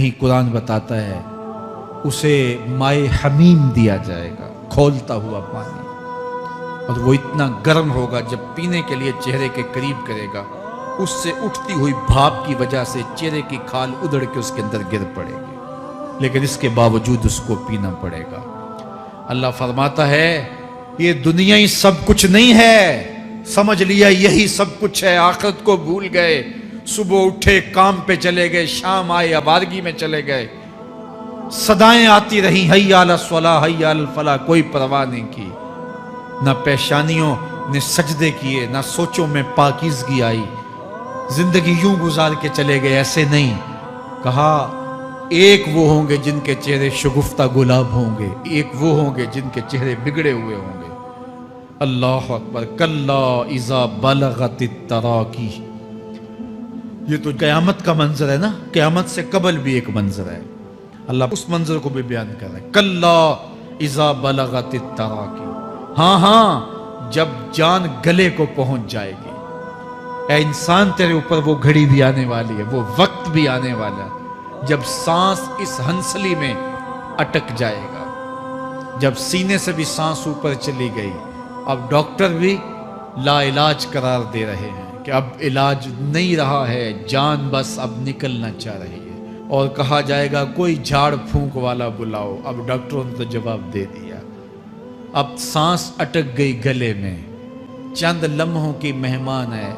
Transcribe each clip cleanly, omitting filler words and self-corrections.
कहीं कुरान बताता है उसे माए हमीम दिया जाएगा, खौलता हुआ पानी, और वो इतना गर्म होगा जब पीने के लिए चेहरे के करीब करेगा, उससे उठती हुई भाप की वजह से चेहरे की खाल उधड़ के उसके अंदर गिर पड़ेगी, लेकिन इसके बावजूद उसको पीना पड़ेगा। अल्लाह फरमाता है ये दुनिया ही सब कुछ नहीं है, समझ लिया यही सब कुछ है, आखिरत को भूल गए, सुबह उठे काम पे चले गए, शाम आए आबादगी में चले गए, सदाएं आती रही हय्या अला स्वला हय्या अल फला, कोई परवाह नहीं की, ना पेशानियों ने सजदे किए, ना सोचों में पाकीज़गी आई, जिंदगी यूं गुजार के चले गए। ऐसे नहीं, कहा एक वो होंगे जिनके चेहरे शगुफ्ता गुलाब होंगे, एक वो होंगे जिनके चेहरे बिगड़े हुए होंगे। अल्लाह अकबर। कल्ला इज़ा बलगतित तराकी, ये तो क़यामत का मंजर है ना, क़यामत से कबल भी एक मंजर है, अल्लाह उस मंजर को भी बयान कर रहा है। कल्ला इज़ा बलगतित तराकी, हाँ हाँ जब जान गले को पहुंच जाएगी। ऐ इंसान तेरे ऊपर वो घड़ी भी आने वाली है, वो वक्त भी आने वाला है जब सांस इस हंसली में अटक जाएगा, जब सीने से भी सांस ऊपर चली गई। अब डॉक्टर भी लाइलाज करार दे रहे हैं कि अब इलाज नहीं रहा है, जान बस अब निकलना चाह रही है, और कहा जाएगा कोई झाड़ फूंक वाला बुलाओ। अब डॉक्टरों ने तो जवाब दे दिया, अब सांस अटक गई गले में, चंद लम्हों की मेहमान है।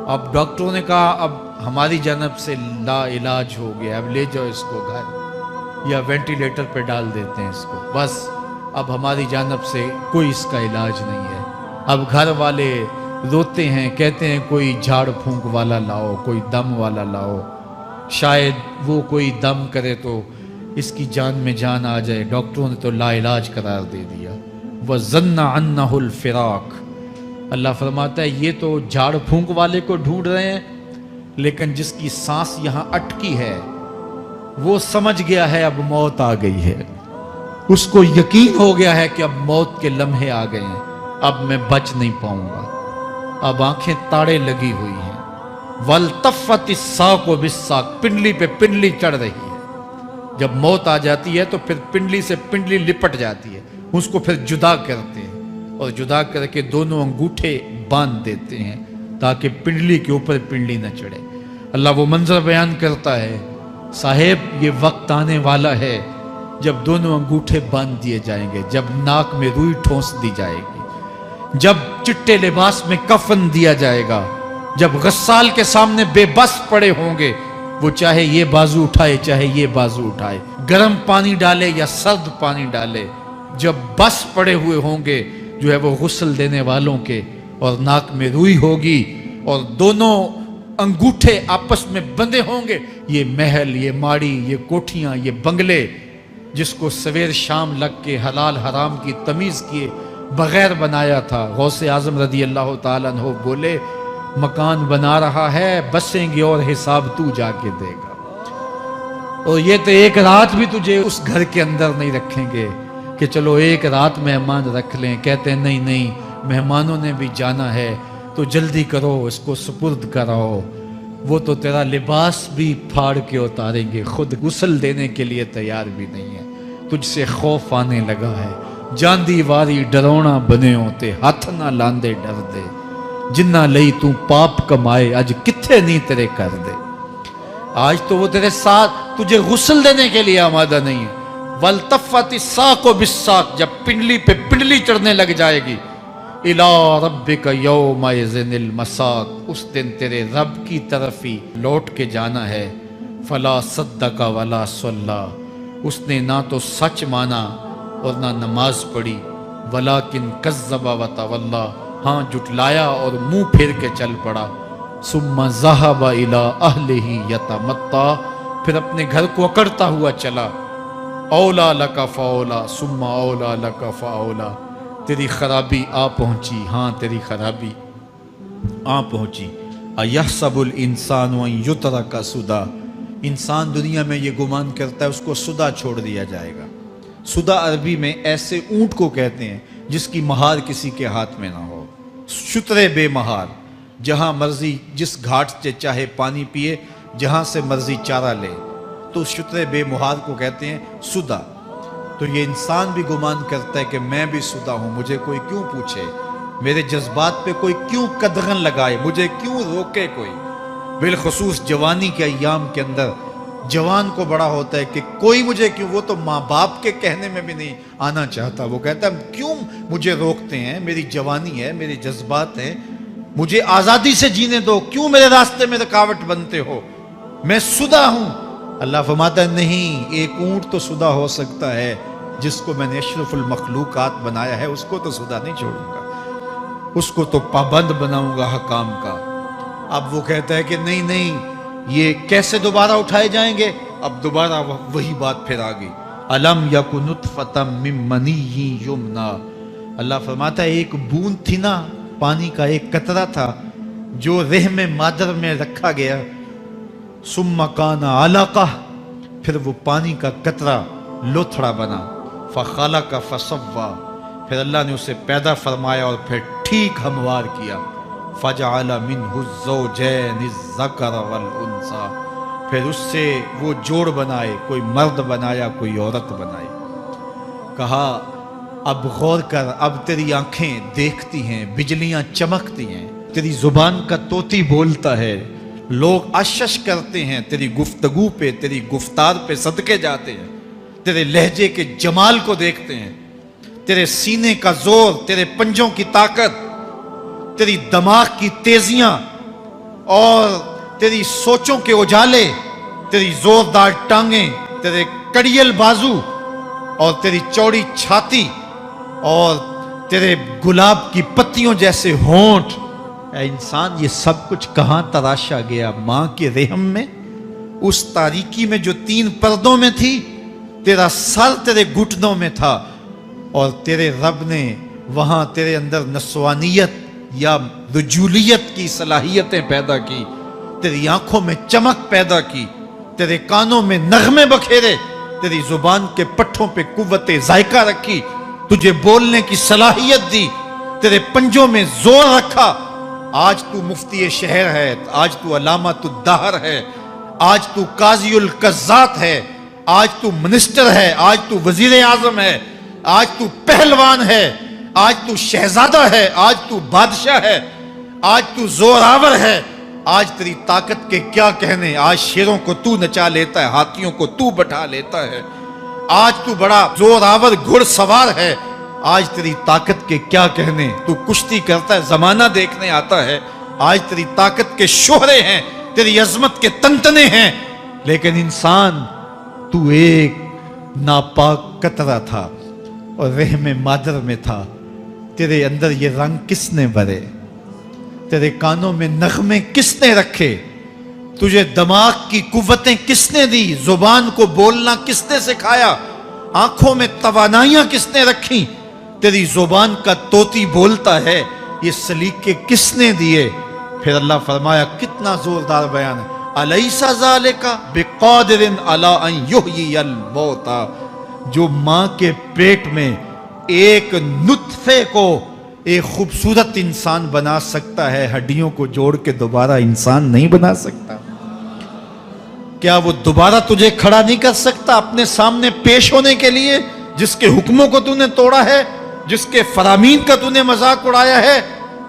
अब डॉक्टरों ने कहा अब हमारी जानब से ला इलाज हो गया, अब ले जाओ इसको घर या वेंटिलेटर पे डाल देते हैं इसको, बस अब हमारी जानब से कोई इसका इलाज नहीं है। अब घर वाले रोते हैं, कहते हैं कोई झाड़ फूंक वाला लाओ, कोई दम वाला लाओ, शायद वो कोई दम करे तो इसकी जान में जान आ जाए। डॉक्टरों ने तो लाइलाज करार दे दिया। वज़न्ना अन्नहुल फिराक, अल्लाह फरमाता है ये तो झाड़ फूंक वाले को ढूंढ रहे हैं, लेकिन जिसकी सांस यहाँ अटकी है वो समझ गया है अब मौत आ गई है, उसको यकीन हो गया है कि अब मौत के लम्हे आ गए हैं, अब मैं बच नहीं पाऊंगा। अब आंखें ताड़े लगी हुई हैं। वल्तफ़्फ़ति साक़ु बिस्साक़, पिंडली पे पिंडली चढ़ रही है। जब मौत आ जाती है तो फिर पिंडली से पिंडली लिपट जाती है, उसको फिर जुदा करते हैं और जुदा करके दोनों अंगूठे बांध देते हैं ताकि पिंडली के ऊपर पिंडली न चढ़े। अल्लाह वो मंजर बयान करता है, साहेब ये वक्त आने वाला है जब दोनों अंगूठे बांध दिए जाएंगे, जब नाक में रुई ठोंस दी जाएगी, जब चिट्टे लिबास में कफन दिया जाएगा, जब गस्साल के सामने बेबस पड़े होंगे, वो चाहे ये बाजू उठाए चाहे ये बाजू उठाए, गर्म पानी डाले या सर्द पानी डाले, जब बस पड़े हुए होंगे जो है वो गुस्ल देने वालों के, और नाक में रुई होगी और दोनों अंगूठे आपस में बंधे होंगे। ये महल, ये माड़ी, ये कोठियां, ये बंगले जिसको सवेर शाम लग के हलाल हराम की तमीज़ किए बगैर बनाया था। गौसे आज़म रदी अल्लाह ताला अन्हु बोले मकान बना रहा है, बसेंगे और हिसाब तू जाके देगा, और ये तो एक रात भी तुझे उस घर के अंदर नहीं रखेंगे कि चलो एक रात मेहमान रख लें। कहते हैं नहीं नहीं, मेहमानों ने भी जाना है तो जल्दी करो, इसको सुपुर्द कराओ। वो तो तेरा लिबास भी फाड़ के उतारेंगे, खुद गुस्ल देने के लिए तैयार भी नहीं है। तुझसे खौफ आने लगा है, जांदी वारी डरोना बने होते, हाथ ना लांदे डर दे, जिन्ना लई तू पाप कमाए अज किथे नहीं तेरे कर दे। आज तो वो तेरे साथ तुझे गुस्ल देने के लिए आमादा नहीं है। वल्तफ़्फ़ति साक़ु बिस्साक़, जब पिंडली पे पिंडली चढ़ने लग जाएगी, इला रब्बिका यौमइज़िनिल मसाक़, उस दिन तेरे रब की तरफ ही लौट के जाना है। फला सद्दक़ वला सल्ला, उसने ना तो सच माना और ना नमाज पढ़ी। वलाकिन कज़्ज़ब व तवल्ला, हाँ जुटलाया और मुंह फेर के चल पड़ा। सुम्मा ज़हब इला अहलिही यतमत्ता, फिर अपने घर को अकड़ता हुआ चला। औला लका फ़औला सुम्मा औला लका फ़औला, तेरी खराबी आ पहुंची, हाँ तेरी खराबी आ पहुंची। अयहसबुल इंसान व युतरका सुदा, इंसान दुनिया में ये गुमान करता है उसको सुदा छोड़ दिया जाएगा। सुदा अरबी में ऐसे ऊंट को कहते हैं जिसकी महार किसी के हाथ में ना हो। शुतरे बेमहार, जहां मर्जी जिस घाट से चाहे पानी पिए, जहां से मर्जी चारा ले। तो उस शुतरे बेमुहार को कहते हैं सुदा। तो ये इंसान भी गुमान करता है कि मैं भी सुदा हूं, मुझे कोई क्यों पूछे, मेरे जज्बात पे कोई क्यों कदगन लगाए, मुझे क्यों रोके कोई। बिलखुसूस जवानी के अय्याम के अंदर जवान को बड़ा होता है कि कोई मुझे क्यों, वो तो माँ बाप के कहने में भी नहीं आना चाहता, वो कहता है क्यों मुझे रोकते हैं, मेरी जवानी है, मेरे जज्बात हैं, मुझे आज़ादी से जीने दो, क्यों मेरे रास्ते में रुकावट बनते हो, मैं सुदा हूं। अल्लाह फरमाता है नहीं, एक ऊंट तो सुदा हो सकता है, जिसको मैंने अशरफुल मखलूकात बनाया है उसको तो सुदा नहीं छोड़ूंगा, उसको तो पाबंद बनाऊंगा हकाम का। अब वो कहता है कि नहीं नहीं, ये कैसे दोबारा उठाए जाएंगे। अब दोबारा वही बात फिर आ गई, अलम यकु नुतफतम मिन मनीय्यि युमना। अल्लाह फरमाता है एक बूंद थी ना, पानी का एक कतरा था जो रहम मादर में रखा गया, सुम्मा काना अलका, फिर वो पानी का कतरा लोथड़ा बना, फखलका फसव्वा, फिर अल्लाह ने उसे पैदा फरमाया और फिर ठीक हमवार किया, फजअल मिन्हु ज़ौजैनि ज़कर वल उन्सा, फिर उससे वो जोड़ बनाए, कोई मर्द बनाया कोई औरत बनाई। कहा अब गौर कर, अब तेरी आंखें देखती हैं, बिजलियां चमकती हैं, तेरी जुबान का तोती बोलता है, लोग आश्चर्य करते हैं तेरी गुफ्तगू पे, तेरी गुफ्तार पे सदके जाते हैं, तेरे लहजे के जमाल को देखते हैं, तेरे सीने का जोर, तेरे पंजों की ताकत, तेरी दिमाग की तेजियां और तेरी सोचों के उजाले, तेरी जोरदार टांगें, तेरे कड़ियल बाजू और तेरी चौड़ी छाती और तेरे गुलाब की पत्तियों जैसे होंठ। इंसान ये सब कुछ कहां तराशा गया, मां के रहम में, उस तारीकी में जो 3 पर्दों में थी, तेरा सर तेरे घुटनों में था और तेरे रब ने वहां तेरे अंदर नस्वानियत या रजूलियत की सलाहियतें पैदा की, तेरी आंखों में चमक पैदा की, तेरे कानों में नगमे बखेरे, तेरी जुबान के पट्ठों पे कुव्वते जायका रखी, तुझे बोलने की सलाहियत दी, तेरे पंजों में जोर रखा। आज तू मुफ्ती शहर है, आज तू अलामतुद दहर है, आज तू काज़ीउल कज़्ज़ात है, आज तू मिनिस्टर है, आज तू वजीर आजम है, आज तू पहलवान है, आज तू शहजादा है, आज तू बादशाह है, आज तू जोरावर है, आज तेरी ताकत के क्या कहने, आज शेरों को तू नचा लेता है, हाथियों को तू बैठा लेता है, आज तू बड़ा जोरावर घुड़सवार है, आज तेरी ताकत के क्या कहने, तू कुश्ती करता है, जमाना देखने आता है, आज तेरी ताकत के शोहरे हैं, तेरी अजमत के तंतने हैं, लेकिन इंसान तू एक नापाक कतरा था और रहम मादर में था। तेरे अंदर ये रंग किसने भरे, तेरे कानों में नगमे किसने रखे, तुझे दिमाग की कुव्वतें किसने दी, जुबान को बोलना किसने सिखाया, आंखों में तवानाइयां किसने रखी, तेरी जुबान का तोती बोलता है, ये सलीके किसने दिए। फिर अल्लाह फरमाया, कितना जोरदार बयान है, अलैसा ज़ालिका बिक़ादिरिन अला अन युहयियल मौता, जो मां के पेट में एक नुत्फे को एक खूबसूरत इंसान बना सकता है, हड्डियों को जोड़ के दोबारा इंसान नहीं बना सकता। क्या वो दोबारा तुझे खड़ा नहीं कर सकता अपने सामने पेश होने के लिए, जिसके हुक्मों को तूने तोड़ा है, जिसके फरामीन का तूने मजाक उड़ाया है?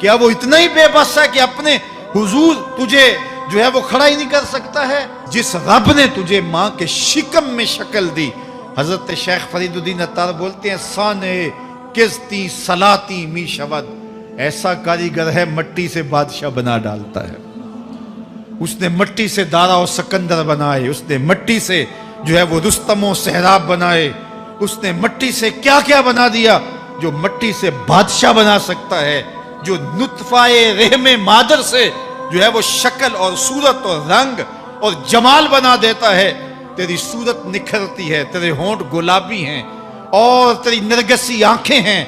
क्या वो इतना ही बेबस है कि अपने हुजूर तुझे जो है वो खड़ा ही नहीं कर सकता है? जिस रब ने तुझे मां के शिकम में शक्ल दी, हजरत शेख फरीदुद्दीन अत्तार बोलते हैं, साने किस्ती सलाती मी शवद, ऐसा कारीगर है मट्टी से बादशाह बना डालता है। उसने मट्टी से दारा और सिकंदर बनाए, उसने मट्टी से जो है वो रुस्तम और सहराब बनाए, उसने मट्टी से क्या क्या बना दिया जो मट्टी से बादशाह बना सकता है, जो नुत्फाए रहमे मादर से जो है वो शक्ल और सूरत और रंग और जमाल बना देता है। तेरी सूरत निखरती है, तेरे होंठ गुलाबी हैं और तेरी नरगसी आंखें हैं,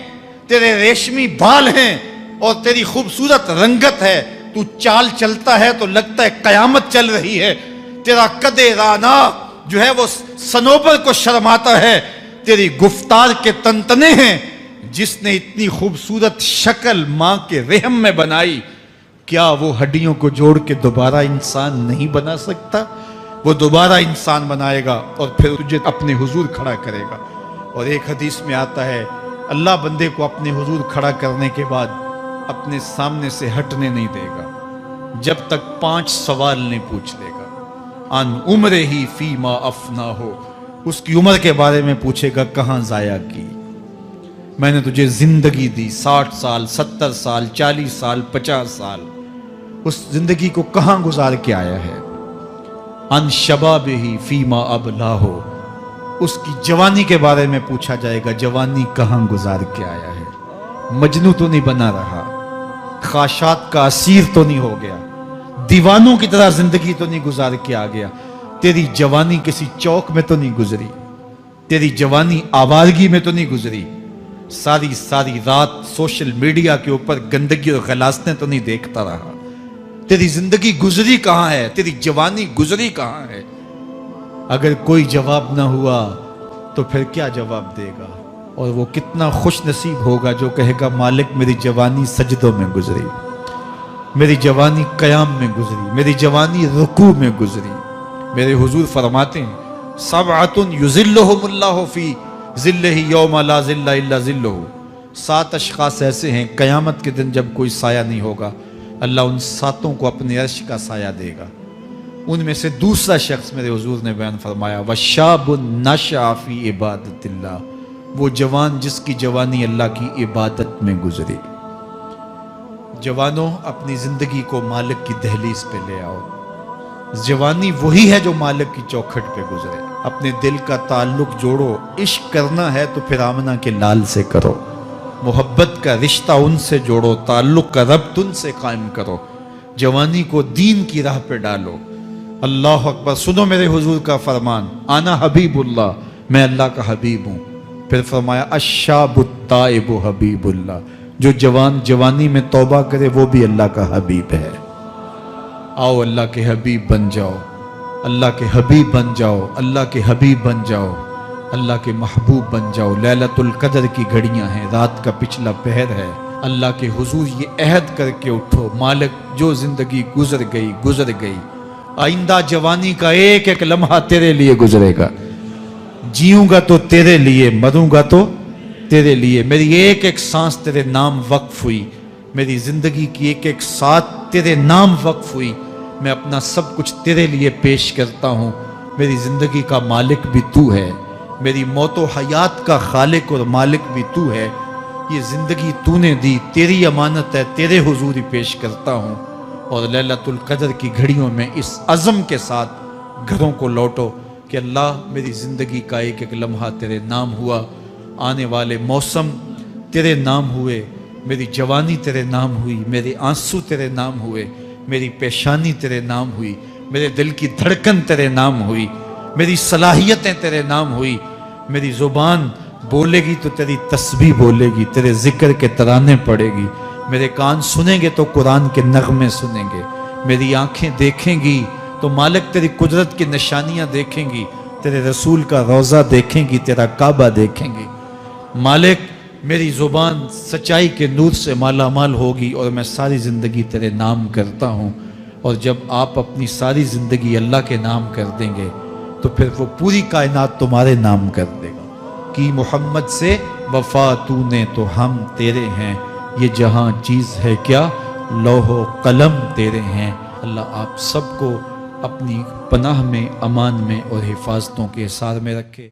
तेरे रेशमी बाल हैं और तेरी खूबसूरत रंगत है। तू चाल चलता है तो लगता है कयामत चल रही है। तेरा कदे राना जो है वो सनोबर को शर्माता है। तेरी गुफ्तार के तंतने हैं। जिसने इतनी खूबसूरत शक्ल मां के रहम में बनाई, क्या वो हड्डियों को जोड़ के दोबारा इंसान नहीं बना सकता? وہ دوبارہ انسان بنائے گا اور پھر تجھے اپنے حضور کھڑا کرے گا۔ اور ایک حدیث میں آتا ہے اللہ بندے کو اپنے حضور کھڑا کرنے کے بعد اپنے سامنے سے ہٹنے نہیں دے گا جب تک 5 سوال نہیں پوچھ لے گا۔ ان عمرہ ہی فیما افنا ہو، اس کی عمر کے بارے میں پوچھے گا کہاں ضائع کی، میں نے تجھے زندگی دی 60 سال 70 سال 40 سال 50 سال، اس زندگی کو کہاں گزار کے آیا ہے۔ ان شباب ہی فیما ابلا ہو، اس کی جوانی کے بارے میں پوچھا جائے گا جوانی کہاں گزار کے آیا ہے، مجنوں تو نہیں بنا رہا، خواہشات کا اسیر تو نہیں ہو گیا، دیوانوں کی طرح زندگی تو نہیں گزار کے آ گیا، تیری جوانی کسی چوک میں تو نہیں گزری، تیری جوانی آوارگی میں تو نہیں گزری، ساری رات سوشل میڈیا کے اوپر گندگی اور غلاظتیں تو نہیں دیکھتا رہا، تیری زندگی گزری کہاں ہے، تیری جوانی گزری کہاں ہے۔ اگر کوئی جواب نہ ہوا تو پھر کیا جواب دے گا، اور وہ کتنا خوش نصیب ہوگا جو کہے گا مالک میری جوانی سجدوں میں گزری، میری جوانی قیام میں گزری، میری جوانی رکوع میں گزری۔ میرے حضور فرماتے ہیں سبعۃ یظلھم اللہ فی ظلہ یوم لا ظل الا ظلہ، 7 اشخاص ایسے ہیں قیامت کے دن جب کوئی سایہ نہیں ہوگا اللہ ان 7 کو اپنے عرش کا سایہ دے گا۔ ان میں سے دوسرا شخص میرے حضور نے بیان فرمایا وشاب نشأ فی عبادت اللہ، وہ جوان جس کی جوانی اللہ کی عبادت میں گزری۔ جوانوں اپنی زندگی کو مالک کی دہلیز پہ لے آؤ، جوانی وہی ہے جو مالک کی چوکھٹ پہ گزرے۔ اپنے دل کا تعلق جوڑو، عشق کرنا ہے تو پھر آمنہ کے لال سے کرو، محبت کا رشتہ ان سے جوڑو، تعلق کا ربط ان سے قائم کرو، جوانی کو دین کی راہ پہ ڈالو۔ اللہ اکبر، سنو میرے حضور کا فرمان انا حبیب اللہ، میں اللہ کا حبیب ہوں۔ پھر فرمایا الشاب التائب حبیب اللہ، جو جوان جوانی میں توبہ کرے وہ بھی اللہ کا حبیب ہے۔ آؤ اللہ کے حبیب بن جاؤ، اللہ کے حبیب بن جاؤ، اللہ کے حبیب بن جاؤ، اللہ کے محبوب بن جاؤ۔ لیلۃ القدر کی گھڑیاں ہیں، رات کا پچھلا پہر ہے، اللہ کے حضور یہ عہد کر کے اٹھو مالک جو زندگی گزر گئی، آئندہ جوانی کا ایک ایک لمحہ تیرے لیے گزرے گا، جیوں گا تو تیرے لیے، مروں گا تو تیرے لیے، میری ایک ایک سانس تیرے نام وقف ہوئی، میری زندگی کی ایک ایک ساتھ تیرے نام وقف ہوئی، میں اپنا سب کچھ تیرے لیے پیش کرتا ہوں۔ میری زندگی کا مالک بھی تو ہے، میری موت و حیات کا خالق اور مالک بھی تو ہے، یہ زندگی تو نے دی، تیری امانت ہے، تیرے حضور ہی پیش کرتا ہوں۔ اور لیلۃ القدر کی گھڑیوں میں اس عزم کے ساتھ گھروں کو لوٹو کہ اللہ میری زندگی کا ایک ایک لمحہ تیرے نام ہوا، آنے والے موسم تیرے نام ہوئے، میری جوانی تیرے نام ہوئی، میرے آنسو تیرے نام ہوئے، میری پیشانی تیرے نام ہوئی، میرے دل کی دھڑکن تیرے نام ہوئی، میری صلاحیتیں تیرے نام ہوئی، میری زبان بولے گی تو تیری تسبیح بولے گی، تیرے ذکر کے ترانے پڑے گی، میرے کان سنیں گے تو قرآن کے نغمے سنیں گے، میری آنکھیں دیکھیں گی تو مالک تیری قدرت کی نشانیاں دیکھیں گی، تیرے رسول کا روضہ دیکھیں گی، تیرا کعبہ دیکھیں گی۔ مالک میری زبان سچائی کے نور سے مالا مال ہوگی اور میں ساری زندگی تیرے نام کرتا ہوں۔ اور جب آپ اپنی ساری زندگی اللہ کے نام کر دیں گے تو پھر وہ پوری کائنات تمہارے نام کر دے گا۔ کہ محمد سے وفا تو نے تو ہم تیرے ہیں، یہ جہاں چیز ہے کیا لوح و قلم تیرے ہیں۔ اللہ آپ سب کو اپنی پناہ میں، امان میں اور حفاظتوں کے حصار میں رکھے۔